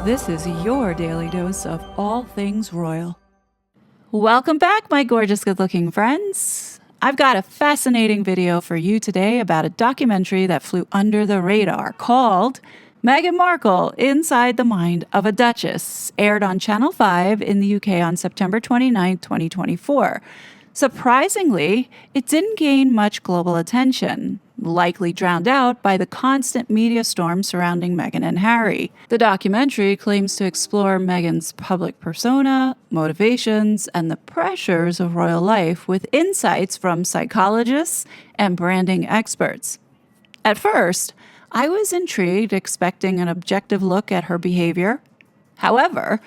This is your daily dose of all things royal. Welcome back, my gorgeous, good-looking friends. I've got a fascinating video for you today about a documentary that flew under the radar called Meghan Markle, Inside the Mind of a Duchess, aired on Channel 5 in the UK on September 29, 2024. Surprisingly, it didn't gain much global attention, likely drowned out by the constant media storm surrounding Meghan and Harry. The documentary claims to explore Meghan's public persona, motivations, and the pressures of royal life with insights from psychologists and branding experts. At first, I was intrigued, expecting an objective look at her behavior. However,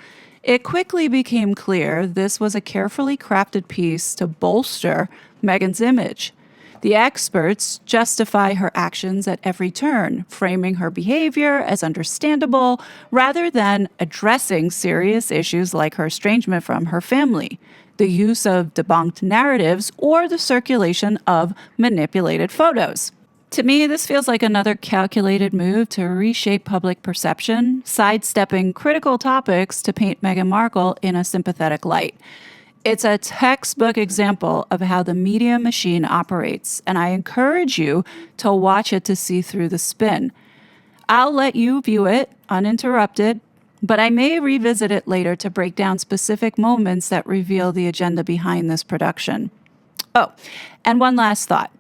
it quickly became clear this was a carefully crafted piece to bolster Meghan's image. The experts justify her actions at every turn, framing her behavior as understandable rather than addressing serious issues like her estrangement from her family, the use of debunked narratives, or the circulation of manipulated photos. To me, this feels like another calculated move to reshape public perception, sidestepping critical topics to paint Meghan Markle in a sympathetic light. It's a textbook example of how the media machine operates, and I encourage you to watch it to see through the spin. I'll let you view it uninterrupted, but I may revisit it later to break down specific moments that reveal the agenda behind this production. Oh, and one last thought.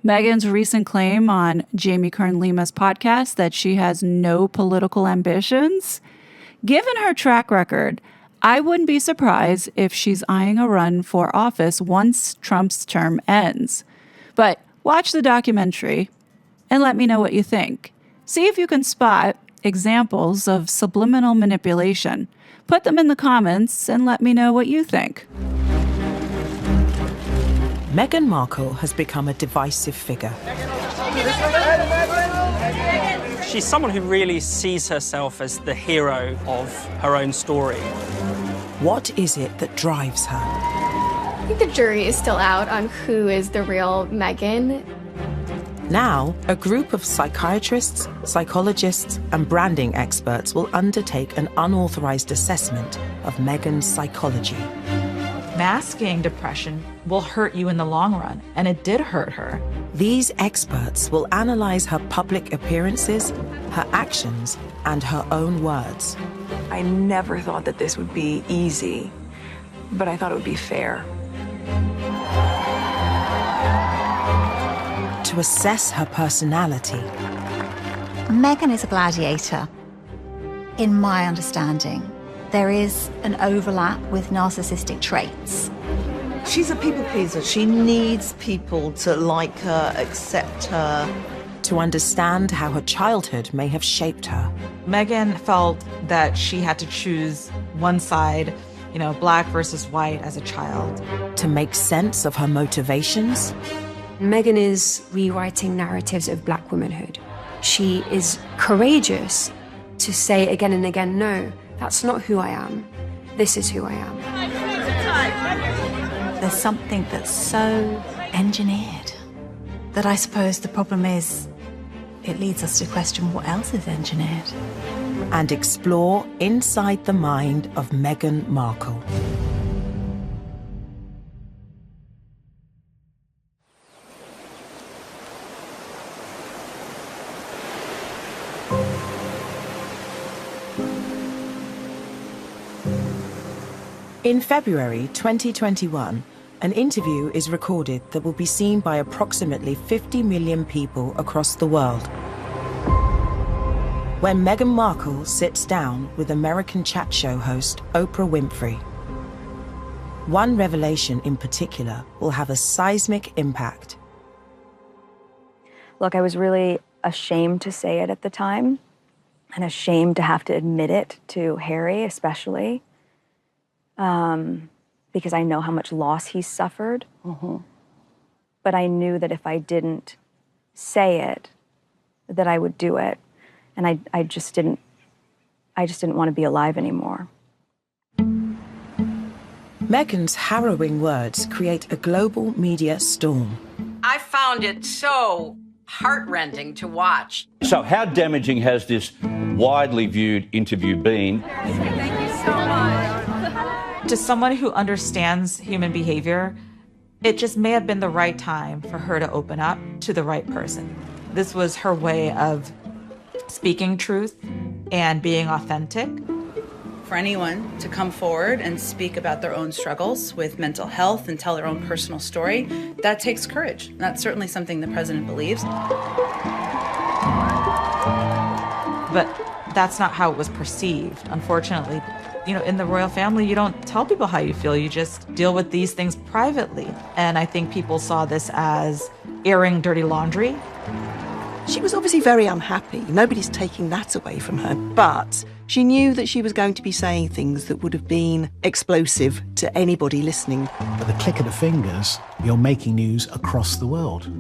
Meghan's recent claim on Jamie Kern-Lima's podcast that she has no political ambitions. Given her track record, I wouldn't be surprised if she's eyeing a run for office once Trump's term ends. But watch the documentary and let me know what you think. See if you can spot examples of subliminal manipulation. Put them in the comments and let me know what you think. Meghan Markle has become a divisive figure. She's someone who really sees herself as the hero of her own story. What is it that drives her? I think the jury is still out on who is the real Meghan. Now, a group of psychiatrists, psychologists, and branding experts will undertake an unauthorized assessment of Meghan's psychology. Masking depression will hurt you in the long run, and it did hurt her. These experts will analyze her public appearances, her actions, and her own words. I never thought that this would be easy, but I thought it would be fair. To assess her personality. Meghan is a gladiator, in my understanding. There is an overlap with narcissistic traits. She's a people pleaser. She needs people to like her, accept her. To understand how her childhood may have shaped her. Meghan felt that she had to choose one side, black versus white as a child. To make sense of her motivations. Meghan is rewriting narratives of black womanhood. She is courageous to say again and again, no, that's not who I am. This is who I am. There's something that's so engineered that I suppose the problem is it leads us to question what else is engineered. And explore inside the mind of Meghan Markle. In February 2021, an interview is recorded that will be seen by approximately 50 million people across the world. When Meghan Markle sits down with American chat show host Oprah Winfrey. One revelation in particular will have a seismic impact. Look, I was really ashamed to say it at the time, and ashamed to have to admit it to Harry especially. Because I know how much loss he's suffered. But I knew that if I didn't say it, that I would do it. And I just didn't want to be alive anymore. Meghan's harrowing words create a global media storm. I found it so heart-rending to watch. So how damaging has this widely viewed interview been. Thank you so much. To someone who understands human behavior, it just may have been the right time for her to open up to the right person. This was her way of speaking truth and being authentic. For anyone to come forward and speak about their own struggles with mental health and tell their own personal story, that takes courage. That's certainly something the president believes. But that's not how it was perceived, unfortunately. You know, in the royal family, you don't tell people how you feel, you just deal with these things privately. And I think people saw this as airing dirty laundry. She was obviously very unhappy. Nobody's taking that away from her, but she knew that she was going to be saying things that would have been explosive to anybody listening. At the click of the fingers, you're making news across the world.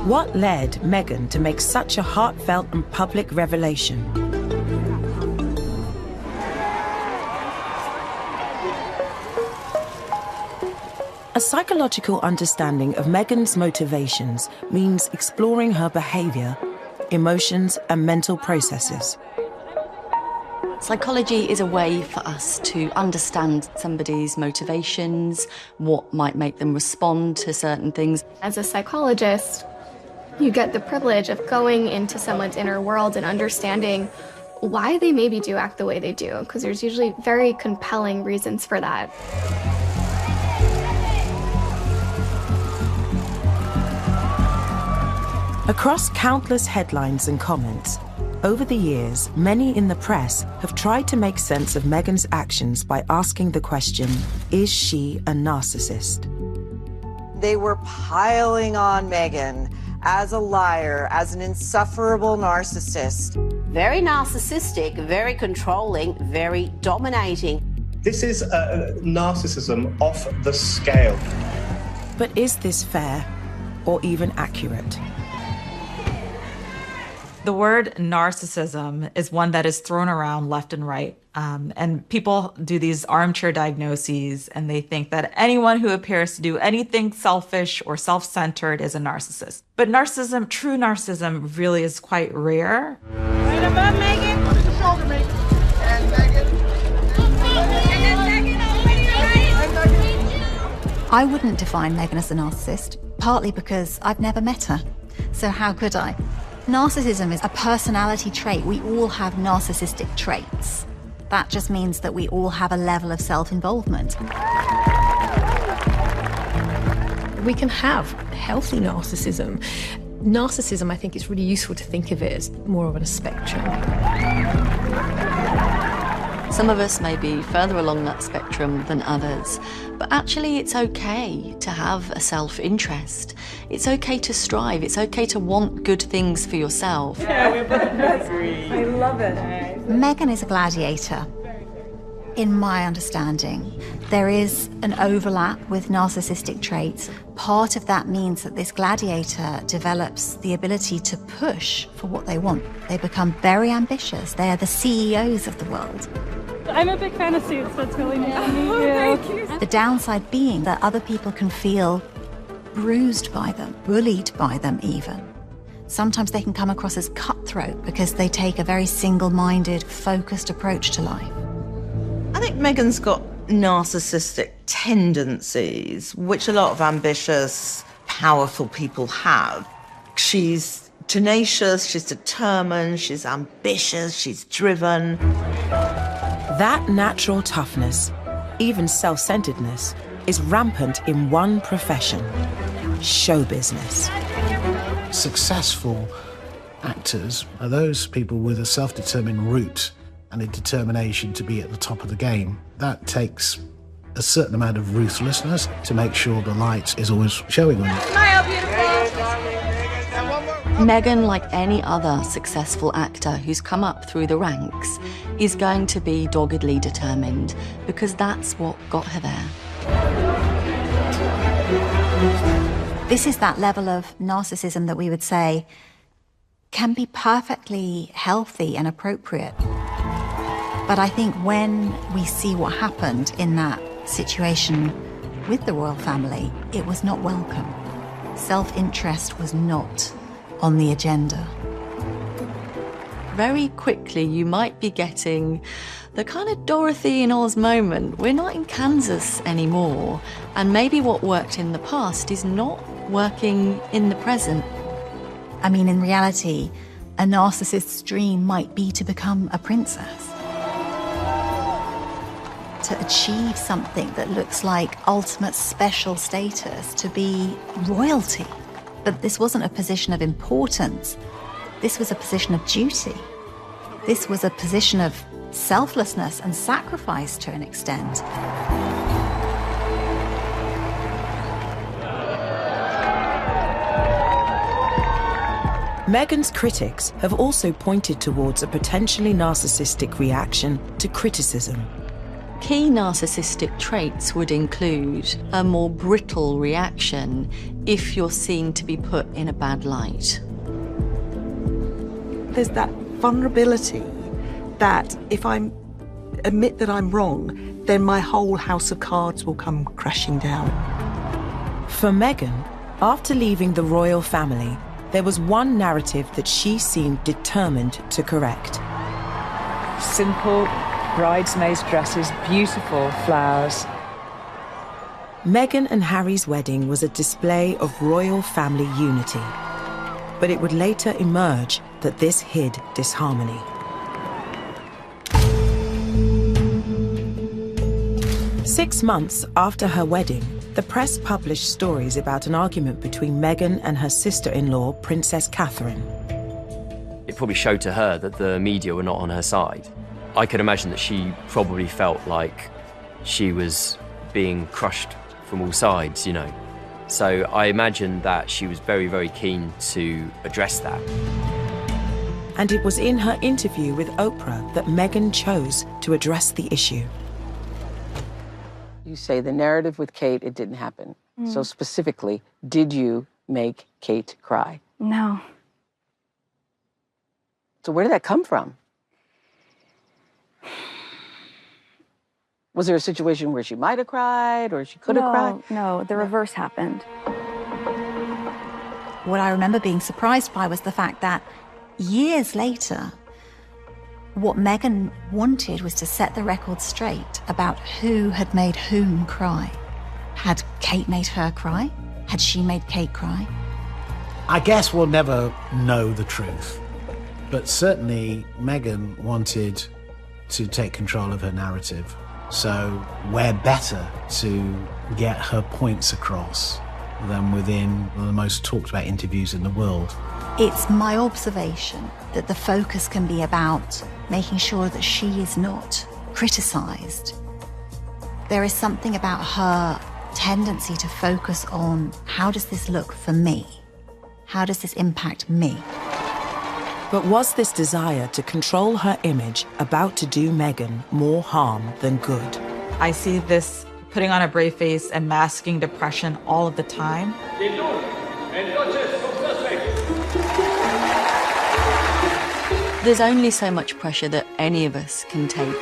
What led Meghan to make such a heartfelt and public revelation? A psychological understanding of Meghan's motivations means exploring her behaviour, emotions, and mental processes. Psychology is a way for us to understand somebody's motivations, what might make them respond to certain things. As a psychologist, you get the privilege of going into someone's inner world and understanding why they maybe do act the way they do, because there's usually very compelling reasons for that. Across countless headlines and comments, over the years, many in the press have tried to make sense of Meghan's actions by asking the question, is she a narcissist? They were piling on Meghan as a liar, as an insufferable narcissist. Very narcissistic, very controlling, very dominating. This is narcissism off the scale. But is this fair or even accurate? The word narcissism is one that is thrown around left and right. And people do these armchair diagnoses, and they think that anyone who appears to do anything selfish or self-centered is a narcissist. But narcissism, true narcissism, really is quite rare. Right above Meghan. Put your shoulder, Meghan. And Meghan. And then Meghan. I wouldn't define Meghan as a narcissist, partly because I've never met her. So how could I? Narcissism is a personality trait. We all have narcissistic traits. That just means that we all have a level of self-involvement. We can have healthy narcissism. Narcissism, I think it's really useful to think of it as more of a spectrum. Some of us may be further along that spectrum than others, but actually it's okay to have a self-interest. It's okay to strive. It's okay to want good things for yourself. Yeah, we both agree. I love it. Meghan is a gladiator. In my understanding, there is an overlap with narcissistic traits. Part of that means that this gladiator develops the ability to push for what they want. They become very ambitious. They are the CEOs of the world. I'm a big fan of Suits. That's really nice to meet you. Thank you. The downside being that other people can feel bruised by them, bullied by them even. Sometimes they can come across as cutthroat because they take a very single-minded, focused approach to life. I think Meghan's got narcissistic tendencies, which a lot of ambitious, powerful people have. She's tenacious, she's determined, she's ambitious, she's driven. That natural toughness, even self-centeredness, is rampant in one profession: show business. Successful actors are those people with a self-determined route and a determination to be at the top of the game. That takes a certain amount of ruthlessness to make sure the light is always showing on you. Smile, beautiful. Meghan, like any other successful actor who's come up through the ranks, is going to be doggedly determined because that's what got her there. This is that level of narcissism that we would say can be perfectly healthy and appropriate. But I think when we see what happened in that situation with the royal family, it was not welcome. Self-interest was not on the agenda. Very quickly, you might be getting the kind of Dorothy in Oz moment. We're not in Kansas anymore, and maybe what worked in the past is not working in the present. I mean, in reality, a narcissist's dream might be to become a princess. To achieve something that looks like ultimate special status, to be royalty. But this wasn't a position of importance. This was a position of duty. This was a position of selflessness and sacrifice to an extent. Meghan's critics have also pointed towards a potentially narcissistic reaction to criticism. Key narcissistic traits would include a more brittle reaction if you're seen to be put in a bad light. There's that vulnerability that if I admit that I'm wrong, then my whole house of cards will come crashing down. For Meghan, after leaving the royal family, there was one narrative that she seemed determined to correct. Simple bridesmaids' dresses, beautiful flowers. Meghan and Harry's wedding was a display of royal family unity. But it would later emerge that this hid disharmony. Six months after her wedding, the press published stories about an argument between Meghan and her sister-in-law, Princess Catherine. It probably showed to her that the media were not on her side. I could imagine that she probably felt like she was being crushed from all sides, you know. So I imagine that she was very, very keen to address that. And it was in her interview with Oprah that Meghan chose to address the issue. You say the narrative with Kate, it didn't happen. So specifically, did you make Kate cry? No. So where did that come from? Was there a situation where she might have cried or she could have cried? No, the reverse happened. What I remember being surprised by was the fact that years later, what Meghan wanted was to set the record straight about who had made whom cry. Had Kate made her cry? Had she made Kate cry? I guess we'll never know the truth, but certainly Meghan wanted to take control of her narrative. So where better to get her points across than within one of the most talked about interviews in the world. It's my observation that the focus can be about making sure that she is not criticised. There is something about her tendency to focus on how does this look for me? How does this impact me? But was this desire to control her image about to do Meghan more harm than good? I see this putting on a brave face and masking depression all of the time. There's only so much pressure that any of us can take.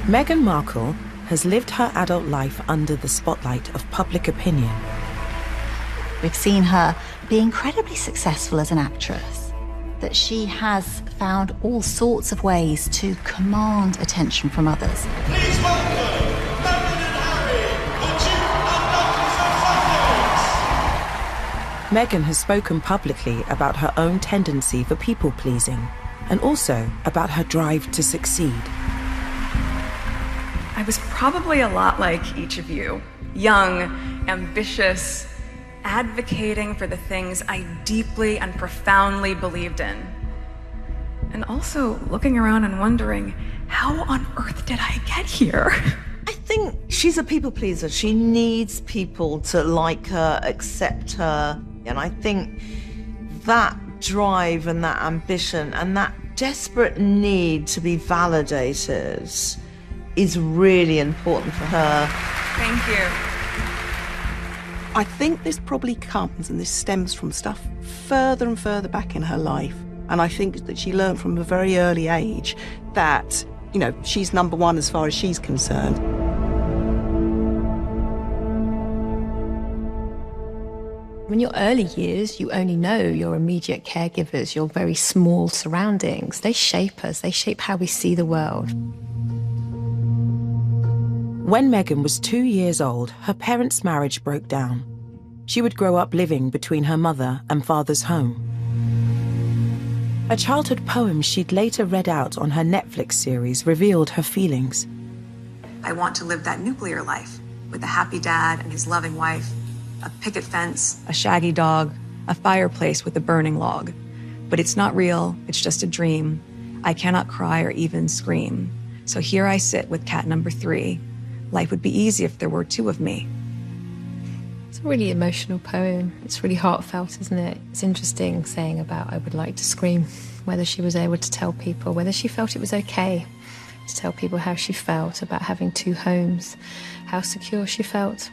Meghan Markle has lived her adult life under the spotlight of public opinion. We've seen her be incredibly successful as an actress, that she has found all sorts of ways to command attention from others. Please welcome Meghan and Harry, the Duke and Duchess of Sussex. Meghan has spoken publicly about her own tendency for people-pleasing and also about her drive to succeed. I was probably a lot like each of you, young, ambitious, advocating for the things I deeply and profoundly believed in. And also looking around and wondering, how on earth did I get here? I think she's a people pleaser. She needs people to like her, accept her. And I think that drive and that ambition and that desperate need to be validated is really important for her. Thank you. I think this probably comes, and this stems from stuff further and further back in her life, And I think that she learned from a very early age that, you know, she's number one as far as she's concerned. In your early years, you only know your immediate caregivers, your very small surroundings. They shape us, they shape how we see the world. When Meghan was 2 years old, her parents' marriage broke down. She would grow up living between her mother and father's home. A childhood poem she'd later read out on her Netflix series revealed her feelings. I want to live that nuclear life with a happy dad and his loving wife, a picket fence, a shaggy dog, a fireplace with a burning log. But it's not real, it's just a dream. I cannot cry or even scream. So here I sit with cat number 3. Life would be easy if there were 2 of me. It's a really emotional poem. It's really heartfelt, isn't it? It's interesting saying about I would like to scream, whether she was able to tell people, whether she felt it was okay to tell people how she felt about having 2 homes, how secure she felt.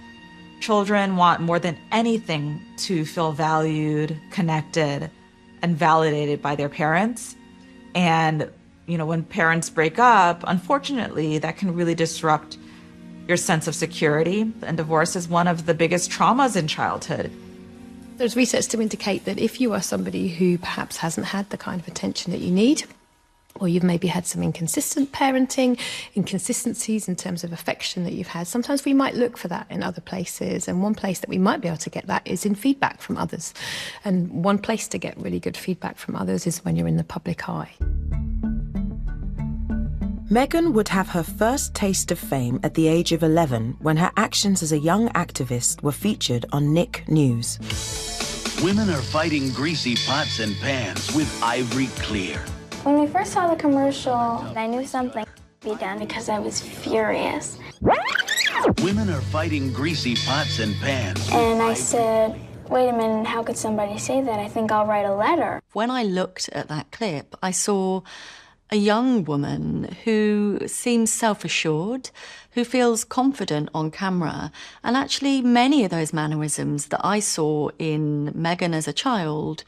Children want more than anything to feel valued, connected, and validated by their parents. And, you know, when parents break up, unfortunately, that can really disrupt your sense of security. And divorce is one of the biggest traumas in childhood. There's research to indicate that if you are somebody who perhaps hasn't had the kind of attention that you need, or you've maybe had some inconsistent parenting, inconsistencies in terms of affection that you've had, sometimes we might look for that in other places. And one place that we might be able to get that is in feedback from others. And one place to get really good feedback from others is when you're in the public eye. Meghan would have her first taste of fame at the age of 11 when her actions as a young activist were featured on Nick News. Women are fighting greasy pots and pans with ivory clear. When we first saw the commercial, I knew something would be done because I was furious. Women are fighting greasy pots and pans. And I said, wait a minute, how could somebody say that? I think I'll write a letter. When I looked at that clip, I saw a young woman who seems self-assured, who feels confident on camera, and actually many of those mannerisms that I saw in Meghan as a child,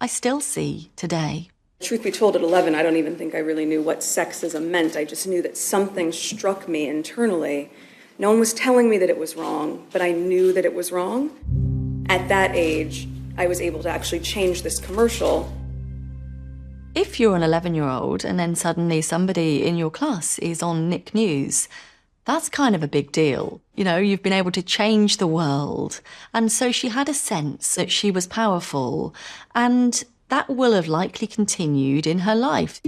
I still see today. Truth be told, at 11, I don't even think I really knew what sexism meant. I just knew that something struck me internally. No one was telling me that it was wrong, but I knew that it was wrong. At that age, I was able to actually change this commercial. If you're an 11-year-old and then suddenly somebody in your class is on Nick News, that's kind of a big deal. You know, you've been able to change the world. And so she had a sense that she was powerful, and that will have likely continued in her life.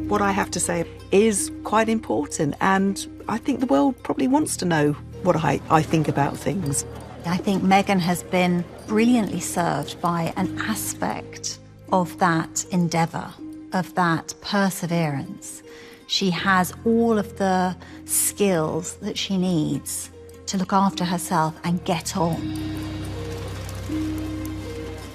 What I have to say is quite important, and I think the world probably wants to know what I think about things. I think Meghan has been brilliantly served by an aspect of that endeavour, of that perseverance. She has all of the skills that she needs to look after herself and get on.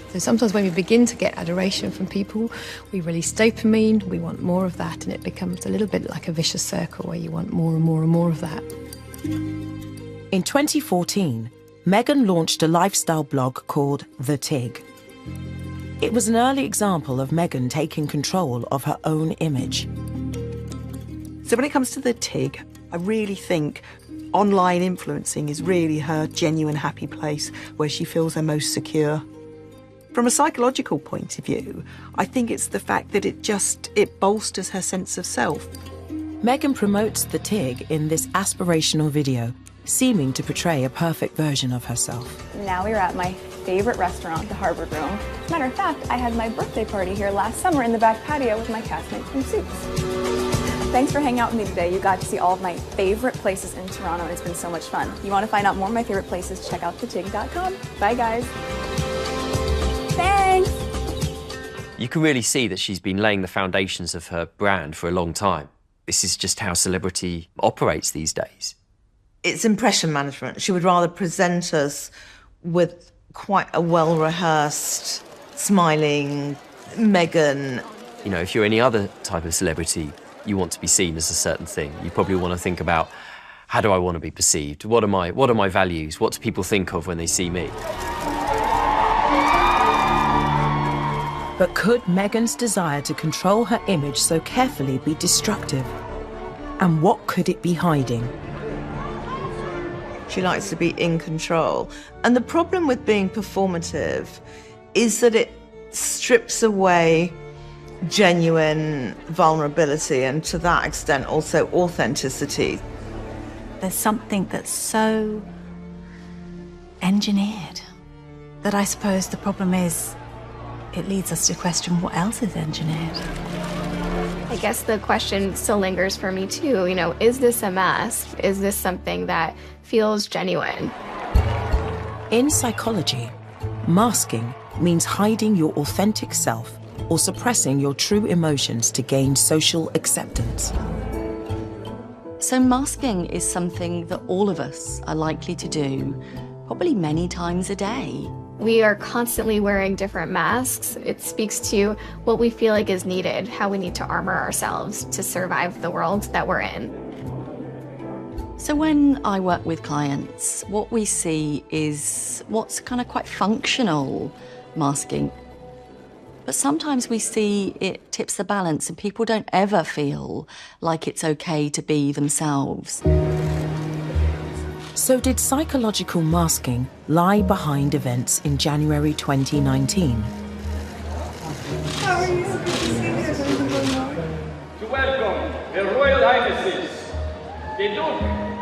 So sometimes when we begin to get adoration from people, we release dopamine, we want more of that, and it becomes a little bit like a vicious circle where you want more and more and more of that. In 2014, Meghan launched a lifestyle blog called The Tig. It was an early example of Meghan taking control of her own image. So when it comes to The Tig, I really think online influencing is really her genuine happy place where she feels her most secure. From a psychological point of view, I think it's the fact that it bolsters her sense of self. Meghan promotes The Tig in this aspirational video, seeming to portray a perfect version of herself. Now we're at my favorite restaurant, the Harvard Room. As a matter of fact, I had my birthday party here last summer in the back patio with my castmates from Suits. Thanks for hanging out with me today. You got to see all of my favorite places in Toronto, and it's been so much fun. You want to find out more of my favorite places, check out thetig.com. Bye, guys. Thanks! You can really see that she's been laying the foundations of her brand for a long time. This is just how celebrity operates these days. It's impression management. She would rather present us with quite a well-rehearsed, smiling Meghan. You know, if you're any other type of celebrity, you want to be seen as a certain thing. You probably want to think about, how do I want to be perceived? What are my values? What do people think of when they see me? But could Meghan's desire to control her image so carefully be destructive? And what could it be hiding? She likes to be in control. And the problem with being performative is that it strips away genuine vulnerability and, to that extent, also authenticity. There's something that's so engineered that I suppose the problem is it leads us to question what else is engineered. I guess the question still lingers for me too, is this a mask? Is this something that feels genuine? In psychology, masking means hiding your authentic self or suppressing your true emotions to gain social acceptance. So masking is something that all of us are likely to do, probably many times a day. We are constantly wearing different masks. It speaks to what we feel like is needed, how we need to armor ourselves to survive the world that we're in. So when I work with clients, what we see is what's kind of quite functional masking. But sometimes we see it tips the balance and people don't ever feel like it's okay to be themselves. So did psychological masking lie behind events in January 2019? To welcome the Royal Highnesses, the Duke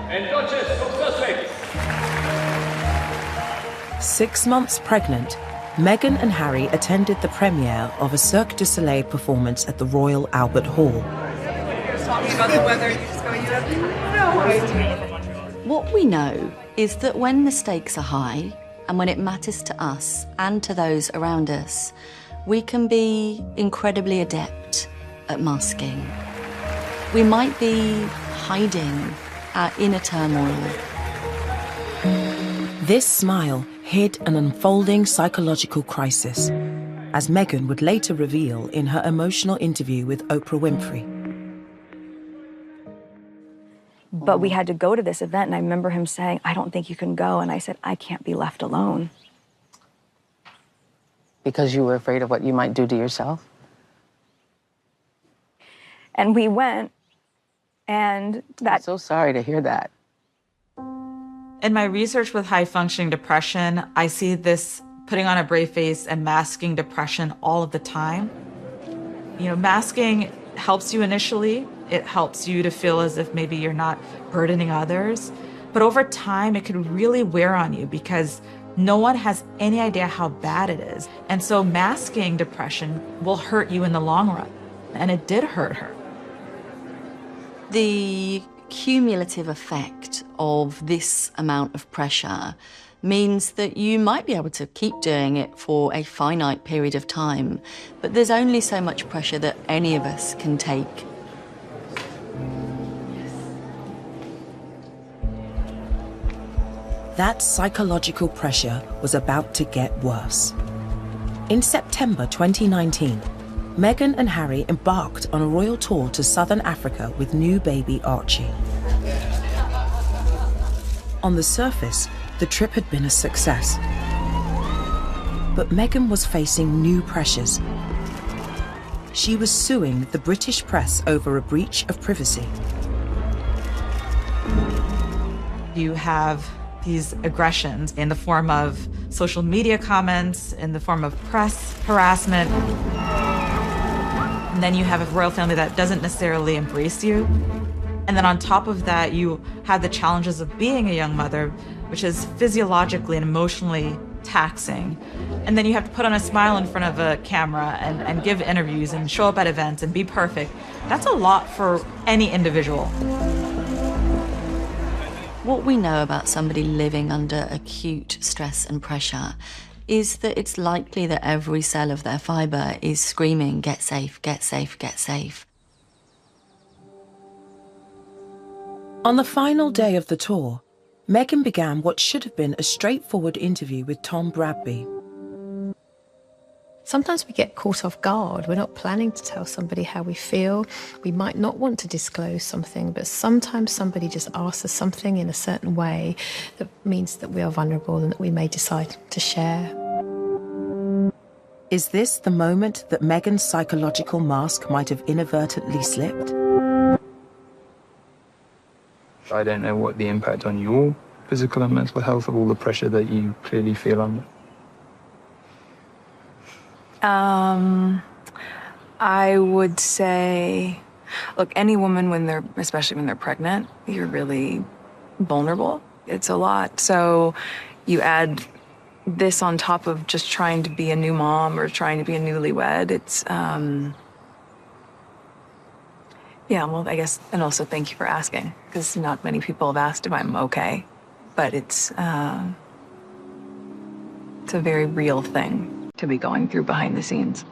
and Duchess of Sussex. 6 months pregnant, Meghan and Harry attended the premiere of a Cirque du Soleil performance at the Royal Albert Hall. Talking about the weather, you just go, What we know is that when the stakes are high and when it matters to us and to those around us, we can be incredibly adept at masking. We might be hiding our inner turmoil. This smile hid an unfolding psychological crisis, as Meghan would later reveal in her emotional interview with Oprah Winfrey. But we had to go to this event, and I remember him saying, "I don't think you can go." And I said, "I can't be left alone." Because you were afraid of what you might do to yourself? And we went, and that... I'm so sorry to hear that. In my research with high-functioning depression, I see this putting on a brave face and masking depression all of the time. Masking helps you initially. It helps you to feel as if maybe you're not burdening others. But over time, it could really wear on you because no one has any idea how bad it is. And so masking depression will hurt you in the long run. And it did hurt her. The cumulative effect of this amount of pressure means that you might be able to keep doing it for a finite period of time, but there's only so much pressure that any of us can take. That psychological pressure was about to get worse. In September 2019, Meghan and Harry embarked on a royal tour to southern Africa with new baby Archie. On the surface, the trip had been a success. But Meghan was facing new pressures. She was suing the British press over a breach of privacy. You have these aggressions in the form of social media comments, in the form of press harassment. And then you have a royal family that doesn't necessarily embrace you. And then on top of that, you have the challenges of being a young mother, which is physiologically and emotionally taxing. And then you have to put on a smile in front of a camera and give interviews and show up at events and be perfect. That's a lot for any individual. What we know about somebody living under acute stress and pressure is that it's likely that every cell of their fibre is screaming, "Get safe, get safe, get safe." On the final day of the tour, Meghan began what should have been a straightforward interview with Tom Bradby. Sometimes we get caught off guard. We're not planning to tell somebody how we feel. We might not want to disclose something, but sometimes somebody just asks us something in a certain way that means that we are vulnerable and that we may decide to share. Is this the moment that Meghan's psychological mask might have inadvertently slipped? I don't know what the impact on your physical and mental health of all the pressure that you clearly feel under. I would say, look, any woman especially when they're pregnant, you're really vulnerable. It's a lot. So you add this on top of just trying to be a new mom or trying to be a newlywed. It's, yeah, well, I guess, and also thank you for asking, because not many people have asked if I'm okay, but it's a very real thing to be going through behind the scenes.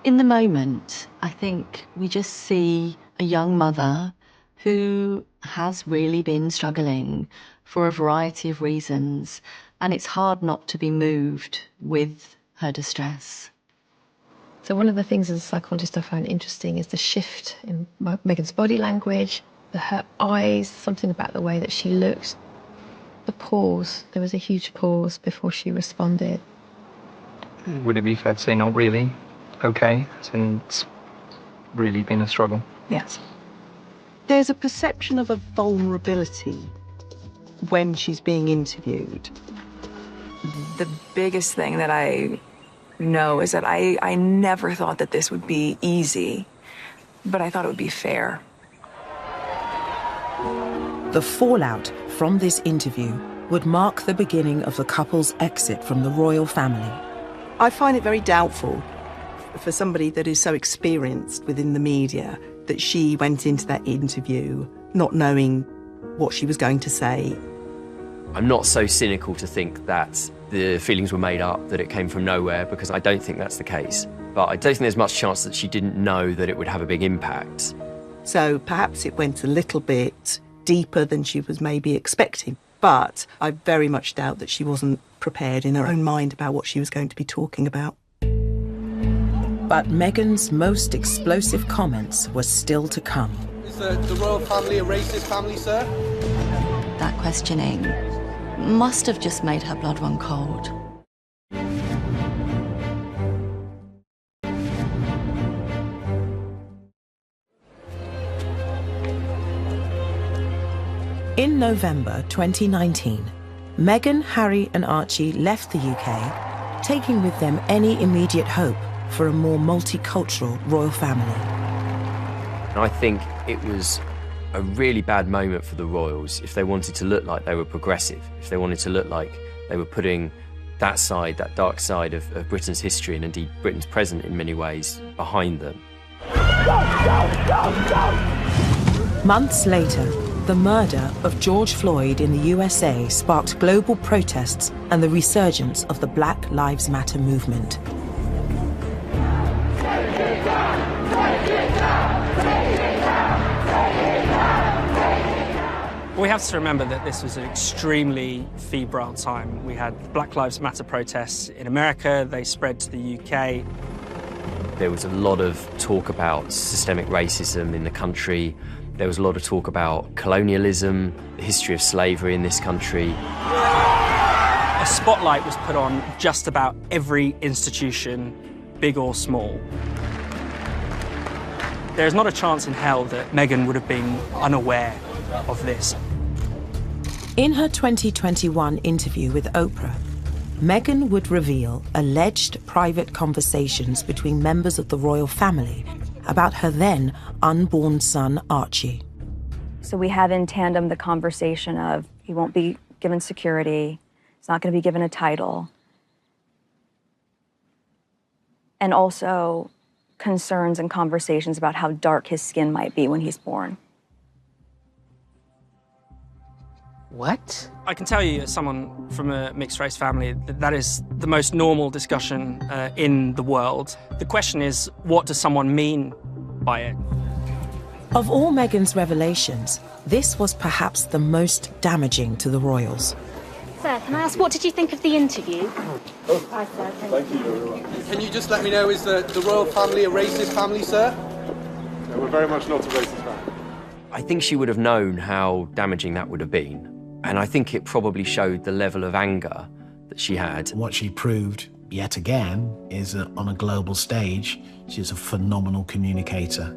In the moment, I think we just see a young mother who has really been struggling for a variety of reasons, and it's hard not to be moved with her distress. So one of the things as a psychologist I found interesting is the shift in Meghan's body language, her eyes, something about the way that she looked. The pause, there was a huge pause before she responded. Would it be fair to say not really okay, since really been a struggle? Yes. There's a perception of a vulnerability when she's being interviewed. The biggest thing that I know is that I never thought that this would be easy, but I thought it would be fair. The fallout from this interview would mark the beginning of the couple's exit from the royal family. I find it very doubtful for somebody that is so experienced within the media that she went into that interview not knowing what she was going to say. I'm not so cynical to think that the feelings were made up, that it came from nowhere, because I don't think that's the case. But I don't think there's much chance that she didn't know that it would have a big impact. So perhaps it went a little bit deeper than she was maybe expecting. But I very much doubt that she wasn't prepared in her own mind about what she was going to be talking about. But Meghan's most explosive comments were still to come. Is the royal family a racist family, sir? That questioning must have just made her blood run cold. In November 2019, Meghan, Harry and Archie left the UK, taking with them any immediate hope for a more multicultural royal family. And I think it was a really bad moment for the royals if they wanted to look like they were progressive, if they wanted to look like they were putting that side, that dark side of Britain's history, and indeed Britain's present in many ways, behind them. Months later, the murder of George Floyd in the USA sparked global protests and the resurgence of the Black Lives Matter movement. We have to remember that this was an extremely febrile time. We had Black Lives Matter protests in America, they spread to the UK. There was a lot of talk about systemic racism in the country. There was a lot of talk about colonialism, the history of slavery in this country. A spotlight was put on just about every institution, big or small. There's not a chance in hell that Meghan would have been unaware of this. In her 2021 interview with Oprah, Meghan would reveal alleged private conversations between members of the royal family about her then unborn son, Archie. So we have in tandem the conversation of he won't be given security, he's not going to be given a title, and also concerns and conversations about how dark his skin might be when he's born. What? I can tell you, as someone from a mixed-race family, that is the most normal discussion in the world. The question is, what does someone mean by it? Of all Meghan's revelations, this was perhaps the most damaging to the royals. Sir, can I ask, what did you think of the interview? Hi, sir. Thank you. Can you just let me know, is the royal family a racist family, sir? No, we're very much not a racist family. I think she would have known how damaging that would have been. And I think it probably showed the level of anger that she had. What she proved, yet again, is that on a global stage, she's a phenomenal communicator.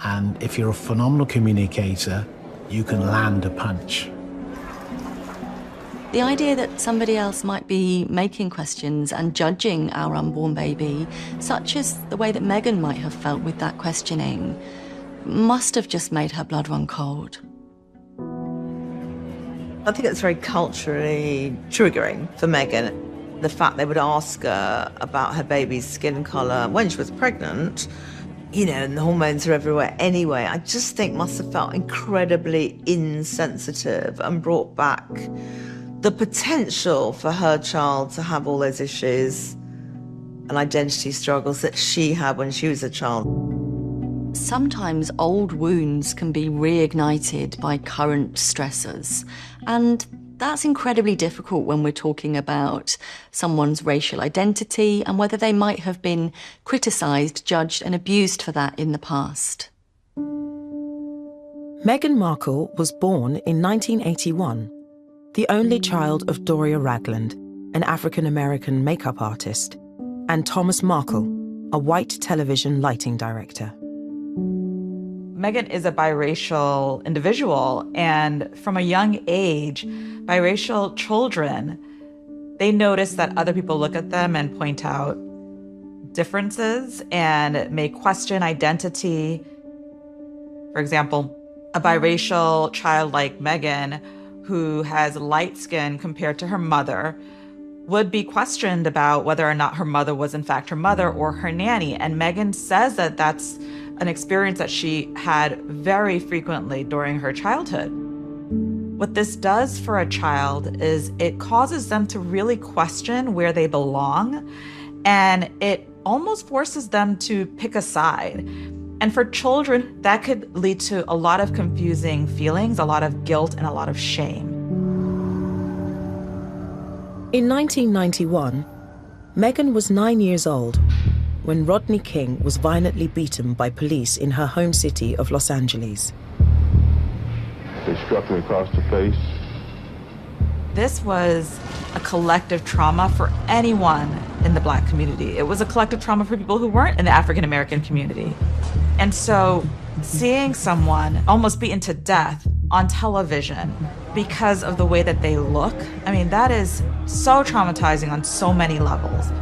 And if you're a phenomenal communicator, you can land a punch. The idea that somebody else might be making questions and judging our unborn baby, such as the way that Meghan might have felt with that questioning, must have just made her blood run cold. I think it's very culturally triggering for Meghan. The fact they would ask her about her baby's skin colour when she was pregnant, you know, and the hormones are everywhere anyway, I just think must have felt incredibly insensitive and brought back the potential for her child to have all those issues and identity struggles that she had when she was a child. Sometimes old wounds can be reignited by current stressors, and that's incredibly difficult when we're talking about someone's racial identity and whether they might have been criticised, judged and abused for that in the past. Meghan Markle was born in 1981, the only child of Doria Ragland, an African-American makeup artist, and Thomas Markle, a white television lighting director. Meghan is a biracial individual, and from a young age, biracial children, they notice that other people look at them and point out differences and may question identity. For example, a biracial child like Meghan, who has light skin compared to her mother, would be questioned about whether or not her mother was in fact her mother or her nanny. And Meghan says that that's an experience that she had very frequently during her childhood. What this does for a child is it causes them to really question where they belong, and it almost forces them to pick a side. And for children, that could lead to a lot of confusing feelings, a lot of guilt, and a lot of shame. In 1991, Meghan was 9 years old when Rodney King was violently beaten by police in her home city of Los Angeles. They struck me across the face. This was a collective trauma for anyone in the Black community. It was a collective trauma for people who weren't in the African American community. And so seeing someone almost beaten to death on television because of the way that they look, I mean, that is so traumatizing on so many levels.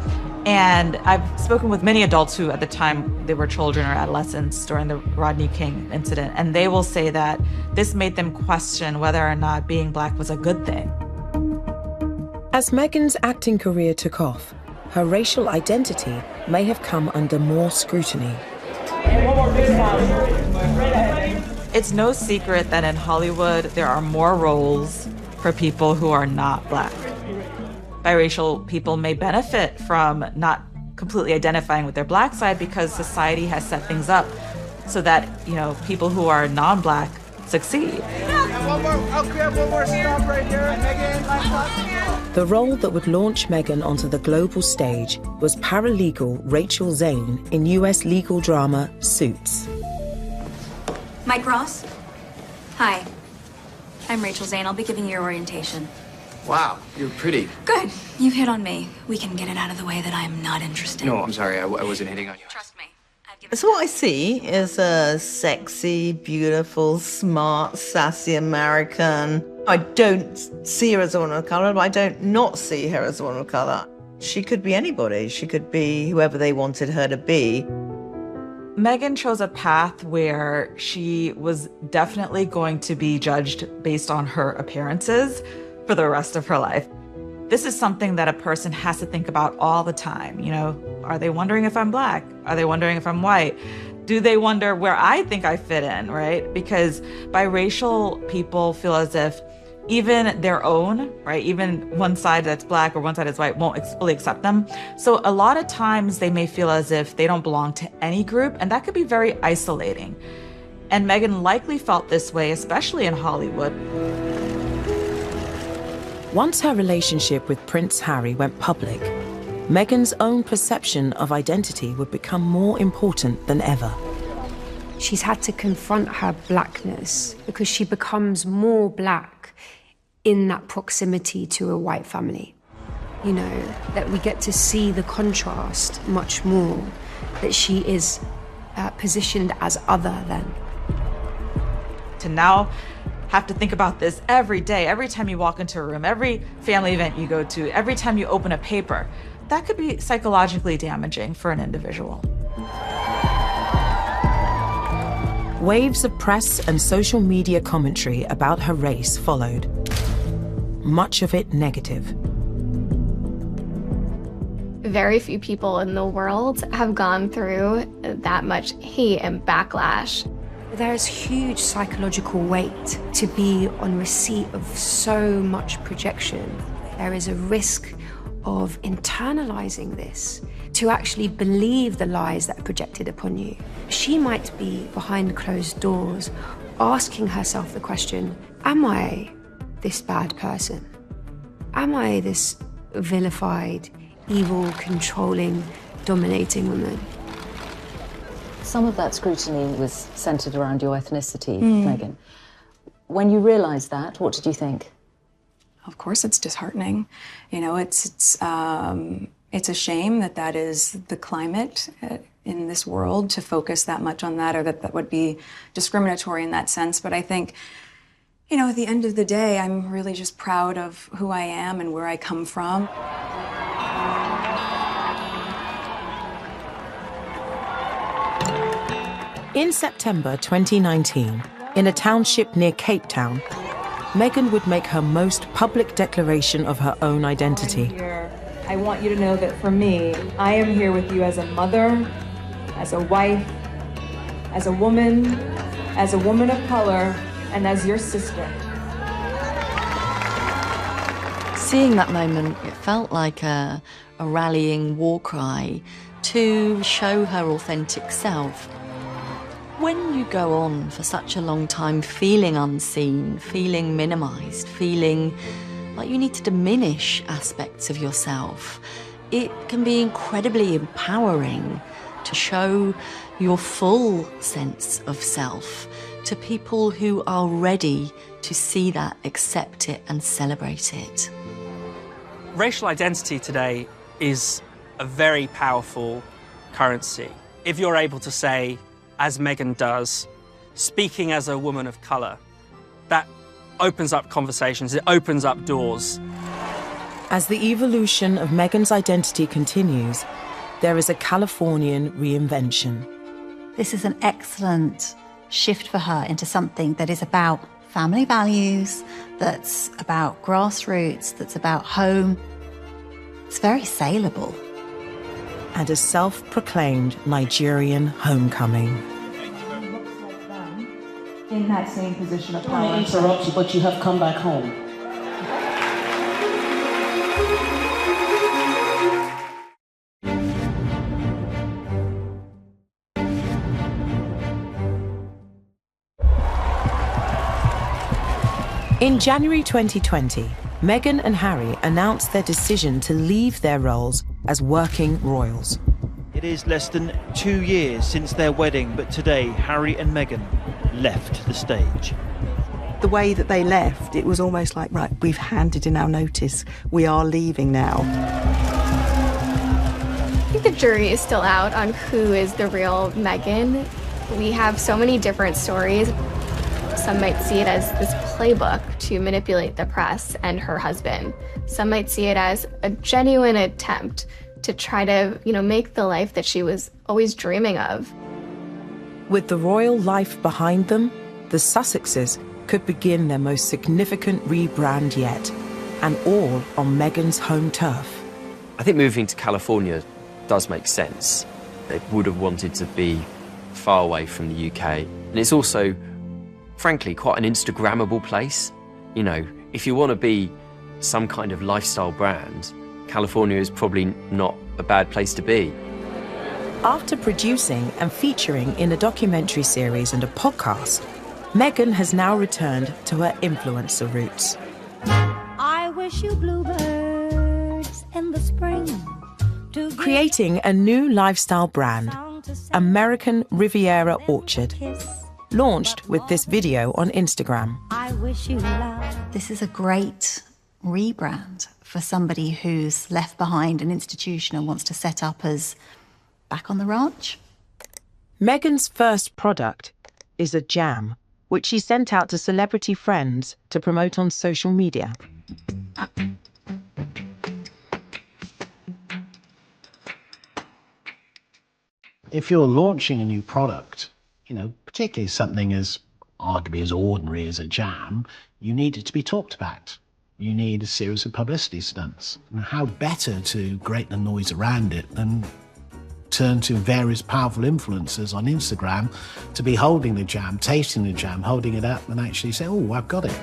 And I've spoken with many adults who at the time they were children or adolescents during the Rodney King incident, and they will say that this made them question whether or not being Black was a good thing. As Meghan's acting career took off, her racial identity may have come under more scrutiny. It's no secret that in Hollywood, there are more roles for people who are not Black. Biracial people may benefit from not completely identifying with their Black side because society has set things up so that, you know, people who are non-Black succeed. One more stop right here. Meghan, The role that would launch Meghan onto the global stage was paralegal Rachel Zane in US legal drama Suits. Mike Ross? Hi. I'm Rachel Zane. I'll be giving you your orientation. Wow, you're pretty. Good. You've hit on me. We can get it out of the way that I am not interested. No, I'm sorry, I wasn't hitting on you. Trust me. So what I see is a sexy, beautiful, smart, sassy American. I don't see her as a woman of colour, but I don't not see her as a woman of colour. She could be anybody. She could be whoever they wanted her to be. Meghan chose a path where she was definitely going to be judged based on her appearances for the rest of her life. This is something that a person has to think about all the time. You know, are they wondering if I'm Black? Are they wondering if I'm white? Do they wonder where I think I fit in, right? Because biracial people feel as if even their own, right, even one side that's Black or one side that's white won't fully accept them. So a lot of times they may feel as if they don't belong to any group, and that could be very isolating. And Meghan likely felt this way, especially in Hollywood. Once her relationship with Prince Harry went public, Meghan's own perception of identity would become more important than ever. She's had to confront her Blackness because she becomes more Black in that proximity to a white family. You know, that we get to see the contrast much more, that she is positioned as other than. To now have to think about this every day, every time you walk into a room, every family event you go to, every time you open a paper, that could be psychologically damaging for an individual. Waves of press and social media commentary about her race followed, much of it negative. Very few people in the world have gone through that much hate and backlash. There's huge psychological weight to be on receipt of so much projection. There is a risk of internalizing this, to actually believe the lies that are projected upon you. She might be behind closed doors asking herself the question, am I this bad person? Am I this vilified, evil, controlling, dominating woman? Some of that scrutiny was centered around your ethnicity, Meghan. When you realized that, what did you think? Of course, it's disheartening. You know, it's a shame that that is the climate in this world, to focus that much on that, or that would be discriminatory in that sense. But I think, you know, at the end of the day, I'm really just proud of who I am and where I come from. In September 2019, in a township near Cape Town, Meghan would make her most public declaration of her own identity. I want you to know that for me, I am here with you as a mother, as a wife, as a woman of color, and as your sister. Seeing that moment, it felt like a rallying war cry to show her authentic self. When you go on for such a long time feeling unseen, feeling minimized, feeling like you need to diminish aspects of yourself, it can be incredibly empowering to show your full sense of self to people who are ready to see that, accept it, and celebrate it. Racial identity today is a very powerful currency. If you're able to say, as Meghan does, speaking as a woman of colour, that opens up conversations, it opens up doors. As the evolution of Meghan's identity continues, there is a Californian reinvention. This is an excellent shift for her into something that is about family values, that's about grassroots, that's about home. It's very saleable. And a self-proclaimed Nigerian homecoming. In that same position of power. I don't want to interrupt you, but you have come back home. In January 2020, Meghan and Harry announced their decision to leave their roles as working royals. It is less than 2 years since their wedding, but today Harry and Meghan left the stage. The way that they left, it was almost like, right, we've handed in our notice. We are leaving now. I think the jury is still out on who is the real Meghan. We have so many different stories. Some might see it as this playbook to manipulate the press and her husband. Some might see it as a genuine attempt to try to, make the life that she was always dreaming of. With the royal life behind them, the Sussexes could begin their most significant rebrand yet, and all on Meghan's home turf. I think moving to California does make sense. They would have wanted to be far away from the UK. And it's also, frankly, quite an Instagrammable place. If you want to be some kind of lifestyle brand, California is probably not a bad place to be. After producing and featuring in a documentary series and a podcast, Meghan has now returned to her influencer roots. I wish you bluebirds in the spring. Creating a new lifestyle brand, American Riviera Orchard, launched with this video on Instagram. I wish you love. This is a great rebrand for somebody who's left behind an institution and wants to set up as back on the ranch. Meghan's first product is a jam, which she sent out to celebrity friends to promote on social media. If you're launching a new product, particularly something as arguably as ordinary as a jam, you need it to be talked about. You need a series of publicity stunts. And how better to grate the noise around it than turn to various powerful influencers on Instagram to be holding the jam, tasting the jam, holding it up and actually say, oh, I've got it.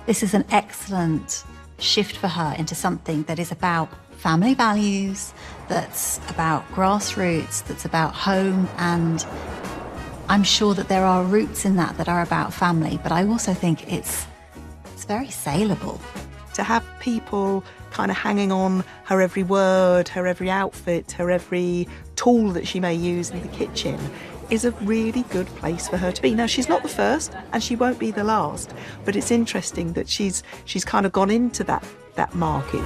This is an excellent shift for her into something that is about family values, that's about grassroots, that's about home, and I'm sure that there are roots in that are about family, but I also think it's very saleable. To have people kind of hanging on her every word, her every outfit, her every tool that she may use in the kitchen is a really good place for her to be. Now, she's not the first and she won't be the last, but it's interesting that she's kind of gone into that market.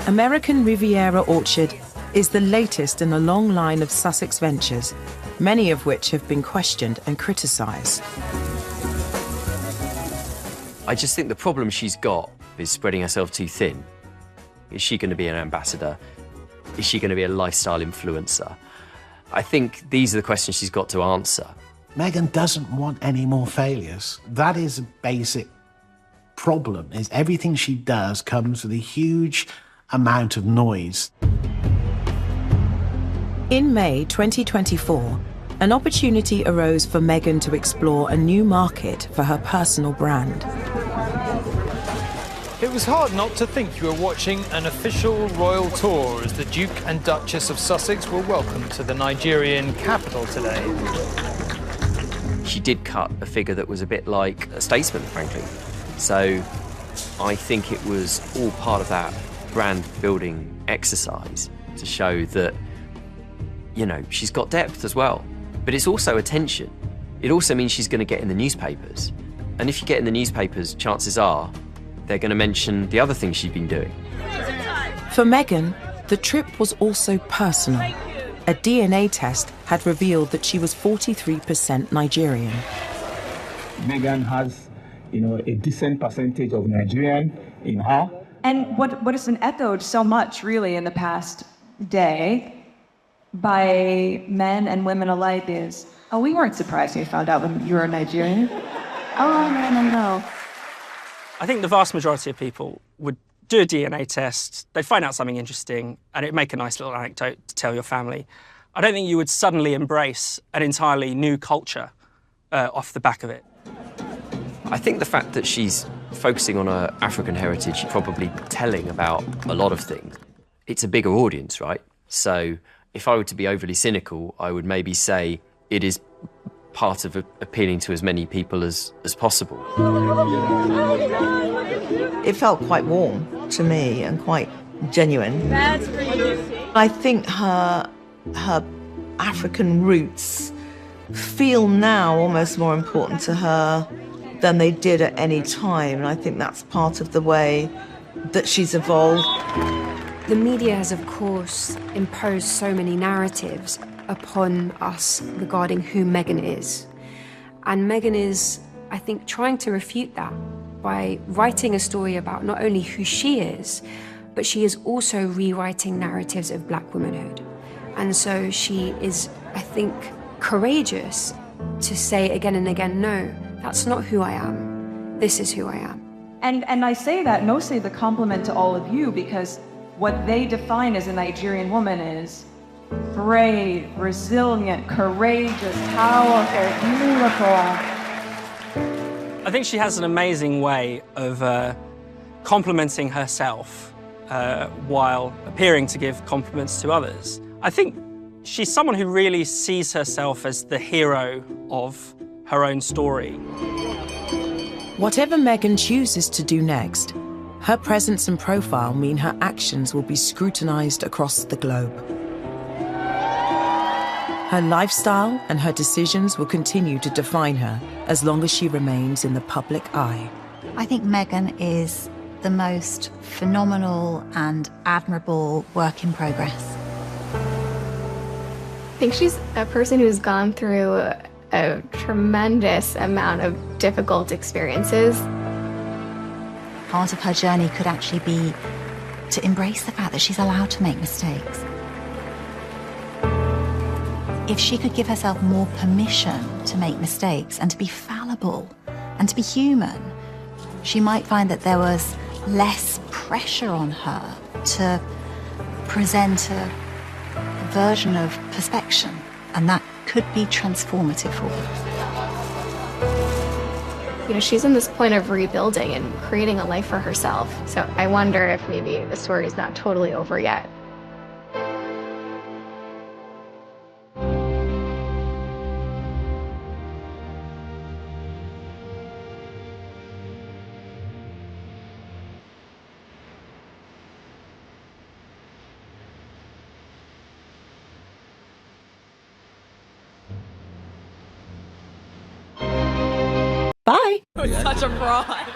American Riviera Orchard is the latest in a long line of Sussex ventures, many of which have been questioned and criticised. I just think the problem she's got is spreading herself too thin. Is she going to be an ambassador? Is she going to be a lifestyle influencer? I think these are the questions she's got to answer. Meghan doesn't want any more failures. That is a basic problem, is everything she does comes with a huge amount of noise. In May 2024, an opportunity arose for Meghan to explore a new market for her personal brand. It was hard not to think you were watching an official royal tour as the Duke and Duchess of Sussex were welcomed to the Nigerian capital today. She did cut a figure that was a bit like a statesman, frankly. So I think it was all part of that brand building exercise to show that, she's got depth as well. But it's also attention. It also means she's going to get in the newspapers. And if you get in the newspapers, chances are they're going to mention the other things she's been doing. For Meghan, the trip was also personal. A DNA test had revealed that she was 43% Nigerian. Meghan has, a decent percentage of Nigerian in her. And what has been echoed so much, really, in the past day by men and women alike is, oh, we weren't surprised when we found out when you were Nigerian. Oh, no. I think the vast majority of people would do a DNA test, they'd find out something interesting, and it'd make a nice little anecdote to tell your family. I don't think you would suddenly embrace an entirely new culture off the back of it. I think the fact that she's focusing on her African heritage, probably telling about a lot of things, it's a bigger audience, right? So if I were to be overly cynical, I would maybe say it is part of appealing to as many people as possible. It felt quite warm to me and quite genuine. That's for you. I think her African roots feel now almost more important to her than they did at any time. And I think that's part of the way that she's evolved. The media has, of course, imposed so many narratives upon us regarding who Meghan is. And Meghan is, I think, trying to refute that by writing a story about not only who she is, but she is also rewriting narratives of Black womanhood. And so she is, I think, courageous to say again and again, no, that's not who I am. This is who I am. And I say that mostly as a compliment to all of you, because what they define as a Nigerian woman is brave, resilient, courageous, powerful, beautiful. I think she has an amazing way of complimenting herself while appearing to give compliments to others. I think she's someone who really sees herself as the hero of her own story. Whatever Meghan chooses to do next, her presence and profile mean her actions will be scrutinised across the globe. Her lifestyle and her decisions will continue to define her as long as she remains in the public eye. I think Meghan is the most phenomenal and admirable work in progress. I think she's a person who's gone through a tremendous amount of difficult experiences. Part of her journey could actually be to embrace the fact that she's allowed to make mistakes. If she could give herself more permission to make mistakes and to be fallible and to be human, she might find that there was less pressure on her to present a version of perfection, and that could be transformative for her. You know, she's in this point of rebuilding and creating a life for herself. So I wonder if maybe the story is not totally over yet. Bye. Such a fraud.